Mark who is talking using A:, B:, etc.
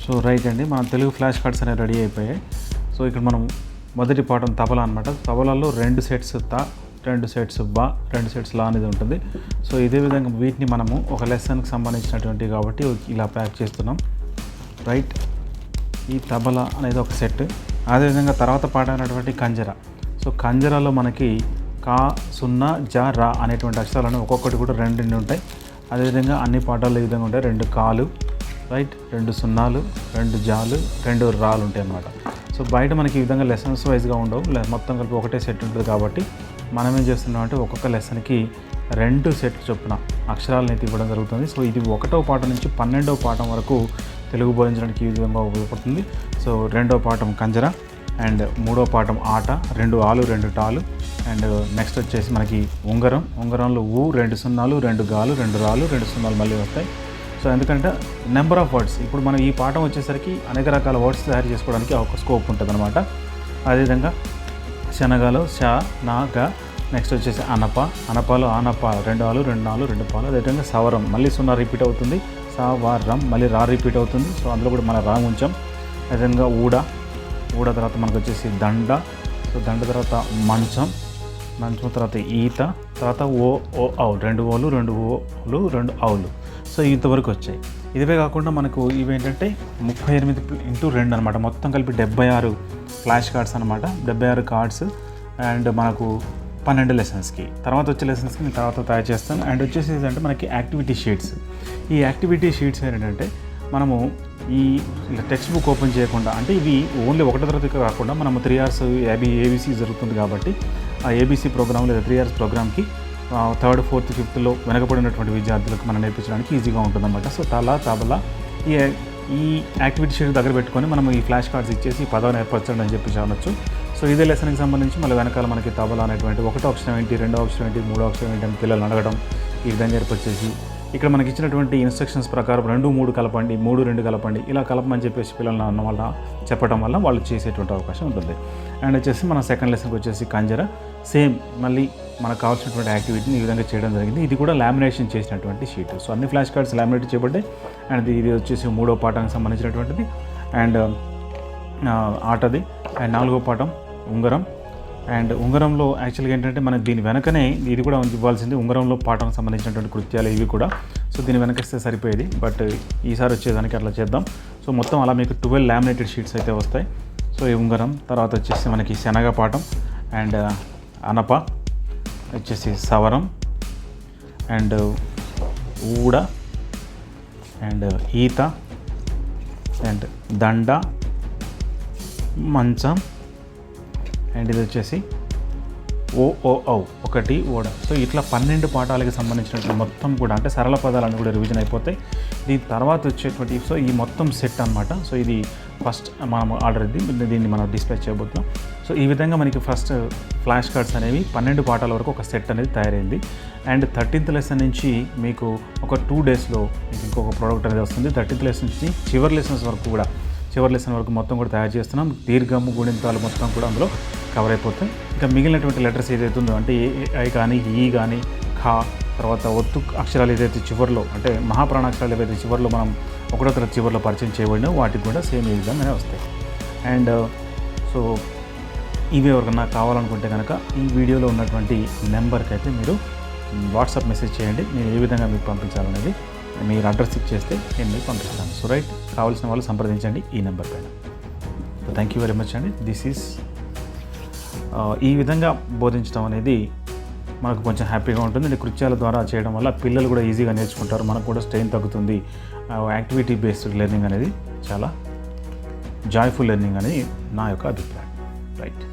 A: So right అండి, మన Telugu flash cards అనేవి రెడీ అయిపోయాయి. సో ఇక్కడ మనం మొదటి పాఠం తబలా అనమాట. తబలాలో 2 సెట్స్ తా, 2 సెట్స్ బా, 2 సెట్స్ లా అనేది ఉంటుంది. సో ఇదే విధంగా వీటిని మనము ఒక లెసన్కి సంబంధించినటువంటివి కాబట్టి ఇలా ప్యాక్ చేస్తున్నాం. రైట్, ఈ తబలా అనేది ఒక సెట్. అదేవిధంగా తర్వాత పాడైనటువంటి కంజర. సో కంజరాలో మనకి కా, సున్నా, జా, రా అనేటువంటి అక్షరాలను ఒక్కొక్కటి కూడా 2 ఉంటాయి. అదేవిధంగా అన్ని పాఠాలు ఈ విధంగా ఉంటాయి. 2 కాలు, రైట్, 2 సున్నాలు, 2 జాలు, 2 రాలు ఉంటాయి అన్నమాట. సో బయట మనకి ఈ విధంగా లెసన్స్ వైజ్గా ఉండవు, మొత్తం కలిపి ఒకటే సెట్ ఉంటుంది. కాబట్టి మనం ఏం చేస్తున్నాం అంటే ఒక్కొక్క లెసన్కి 2 సెట్ చొప్పున అక్షరాలను అయితే ఇవ్వడం జరుగుతుంది. సో ఇది 1వ పాఠం నుంచి 12వ పాఠం వరకు తెలుగు బోధించడానికి ఈ విధంగా ఉపయోగపడుతుంది. సో 2వ పాఠం కంజర అండ్ 3వ పాఠం ఆట, 2 ఆలు 2 టాలు. అండ్ నెక్స్ట్ వచ్చేసి మనకి ఉంగరం. ఉంగరంలో ఊ, 2 సున్నాలు, 2 గాలు, 2 రాలు, 2 సున్నాలు మళ్ళీ వస్తాయి. సో ఎందుకంటే నెంబర్ ఆఫ్ వర్డ్స్, ఇప్పుడు మనం ఈ పాఠం వచ్చేసరికి అనేక రకాల వర్డ్స్ తయారు చేసుకోవడానికి ఒక స్కోప్ ఉంటుంది అనమాట. అదేవిధంగా శనగలో షా, నా, గ. నెక్స్ట్ వచ్చేసి అనప. అనపలో ఆనప, 2 ఆలు 2 నాలు 2 పాలు. అదేవిధంగా సవరం, మళ్ళీ సున్నా రిపీట్ అవుతుంది. సా, వా, రం, మళ్ళీ రా రిపీట్ అవుతుంది. సో అందులో కూడా మన రా ఉంచాం. అదేవిధంగా ఊడ. ఊడ తర్వాత మనకు వచ్చేసి దండ. సో దండ తర్వాత మంచం. మంచం తర్వాత ఈత. తర్వాత ఓ, ఓ, ఔ, 2 ఓలు 2 ఓలు 2 ఔలు. సో ఇంతవరకు వచ్చాయి. ఇదివే కాకుండా మనకు ఇవేంటంటే 38x2 అనమాట. మొత్తం కలిపి 76 ఫ్లాష్ కార్డ్స్ అనమాట. 76 కార్డ్స్ అండ్ మనకు 12 లెసన్స్కి. తర్వాత వచ్చే లెసన్స్కి నేను తర్వాత తయారు చేస్తాను. అండ్ వచ్చేసి ఏంటంటే మనకి యాక్టివిటీ షీట్స్. ఈ యాక్టివిటీ షీట్స్ ఏంటంటే మనము ఈ టెక్స్ట్ బుక్ ఓపెన్ చేయకుండా, అంటే ఇవి ఓన్లీ 1వ తరగతి కాకుండా మనము 3 hours ఏబీసీ జరుగుతుంది కాబట్టి ఆ ఏబీసీ ప్రోగ్రామ్ లేదా 3 hours ప్రోగ్రామ్కి 3rd, 4th, 5thలో వెనకబడినటువంటి విద్యార్థులకు మనం నేర్పించడానికి ఈజీగా ఉంటుందన్నమాట. సో తబలా ఈ యాక్టివిటీ షీట్ దగ్గర పెట్టుకొని మనం ఈ ఫ్లాష్ కార్డ్స్ ఇచ్చేసి ఈ పదాన్ని ఏర్పరచండి అని చెప్పి అనొచ్చు. సో ఇదే లెసన్కి సంబంధించి మళ్ళీ వెనకాల మనకి తబలా అనేటువంటి 1వ అక్షరం ఏంటి, 2వ అక్షరం ఏంటి, 3వ అక్షరం ఏంటి అని పిల్లలు అడగడం, ఈ విధంగా ఏర్పరిచేసి ఇక్కడ మనకి ఇచ్చినటువంటి ఇన్స్ట్రక్షన్స్ ప్రకారం 2, 3 కలపండి, 3, 2 కలపండి, ఇలా కలపమని చెప్పేసి పిల్లలు అన్న వల్ల చెప్పడం వల్ల వాళ్ళు చేసేటువంటి అవకాశం ఉంటుంది. అండ్ వచ్చేసి మన సెకండ్ లెసన్కి వచ్చేసి కంజర. సేమ్ మళ్ళీ మనకు కావాల్సినటువంటి యాక్టివిటీని ఈ విధంగా చేయడం జరిగింది. ఇది కూడా లామినేషన్ చేసినటువంటి షీట్. సో అన్ని ఫ్లాష్ కార్డ్స్ లామినేట్ చేయబడ్డాయి. అండ్ ఇది వచ్చేసి 3వ పాఠానికి సంబంధించినటువంటిది అండ్ ఆటది. అండ్ 4వ పాఠం ఉంగరం. అండ్ ఉంగరంలో యాక్చువల్గా ఏంటంటే మనకి దీని వెనకనే ఇది కూడా ఇవ్వాల్సింది, ఉంగరంలో పాఠానికి సంబంధించినటువంటి కృత్యాలు ఇవి కూడా. సో దీని వెనకిస్తే సరిపోయేది, బట్ ఈసారి వచ్చేదానికి అట్లా చేద్దాం. సో మొత్తం అలా మీకు 12 లామినేటెడ్ షీట్స్ అయితే వస్తాయి. సో ఈ ఉంగరం తర్వాత వచ్చేసి మనకి శనగ పాఠం అండ్ అనప, వచ్చేసి సవరం అండ్ ఊడ అండ్ ఈత అండ్ దండ, మంచం అండ్ ఇది వచ్చేసి ఓ, ఓ, ఔ, 1 ఓడ. సో ఇట్లా 12 పాఠాలకు సంబంధించినటువంటి మొత్తం కూడా అంటే సరళ పదాలన్నీ కూడా రివిజన్ అయిపోతాయి. దీని తర్వాత వచ్చేటువంటి సో ఈ మొత్తం సెట్ అనమాట. సో ఇది ఫస్ట్ మనం ఆర్డర్ దీన్ని మనం డిస్ప్లే చేయబోతున్నాం. సో ఈ విధంగా మనకి ఫస్ట్ ఫ్లాష్ కార్డ్స్ అనేవి 12 పాఠాల వరకు ఒక సెట్ అనేది తయారైంది. అండ్ 13th లెసన్ నుంచి మీకు ఒక 2 daysలో మీకు ఇంకొక ప్రోడక్ట్ అనేది వస్తుంది. 13th లెసన్ నుంచి చివరి లెసన్స్ వరకు కూడా, చివరి లెసన్ వరకు మొత్తం కూడా తయారు చేస్తున్నాం. దీర్ఘము, గుణింతాలు మొత్తం కూడా అందులో కవర్ అయిపోతాయి. ఇంకా మిగిలినటువంటి లెటర్స్ ఏదైతే ఉందో అంటే ఐ కానీ, ఈ కానీ, ఖా, తర్వాత ఒత్తు అక్షరాలు ఏదైతే చివరిలో అంటే మహాప్రాణాక్షరాలు ఏవైతే చివరిలో మనం 1వ తరగతి చివరిలో పరిచయం చేయబడినా వాటికి కూడా సేమ్ ఈ విధంగానే వస్తాయి. అండ్ సో ఇవి ఎవరికన్నా కావాలనుకుంటే కనుక ఈ వీడియోలో ఉన్నటువంటి నెంబర్కి అయితే మీరు వాట్సాప్ మెసేజ్ చేయండి. నేను ఏ విధంగా మీకు పంపించాలనేది మీరు అడ్రస్ ఇచ్చేస్తే నేను మీకు పంపిస్తాను. సో రైట్, కావాల్సిన వాళ్ళు సంప్రదించండి ఈ నెంబర్ పైన. థ్యాంక్ యూ వెరీ మచ్ అండి. దిస్ ఈజ్ ఈ విధంగా బోధించడం అనేది మనకు కొంచెం హ్యాపీగా ఉంటుంది. కృత్యాల ద్వారా చేయడం వల్ల పిల్లలు కూడా ఈజీగా నేర్చుకుంటారు, మనకు కూడా స్ట్రెయిన్ తగ్గుతుంది. యాక్టివిటీ బేస్డ్ లెర్నింగ్ అనేది చాలా జాయ్ఫుల్ లెర్నింగ్ అనేది నా యొక్క అభిప్రాయం. రైట్.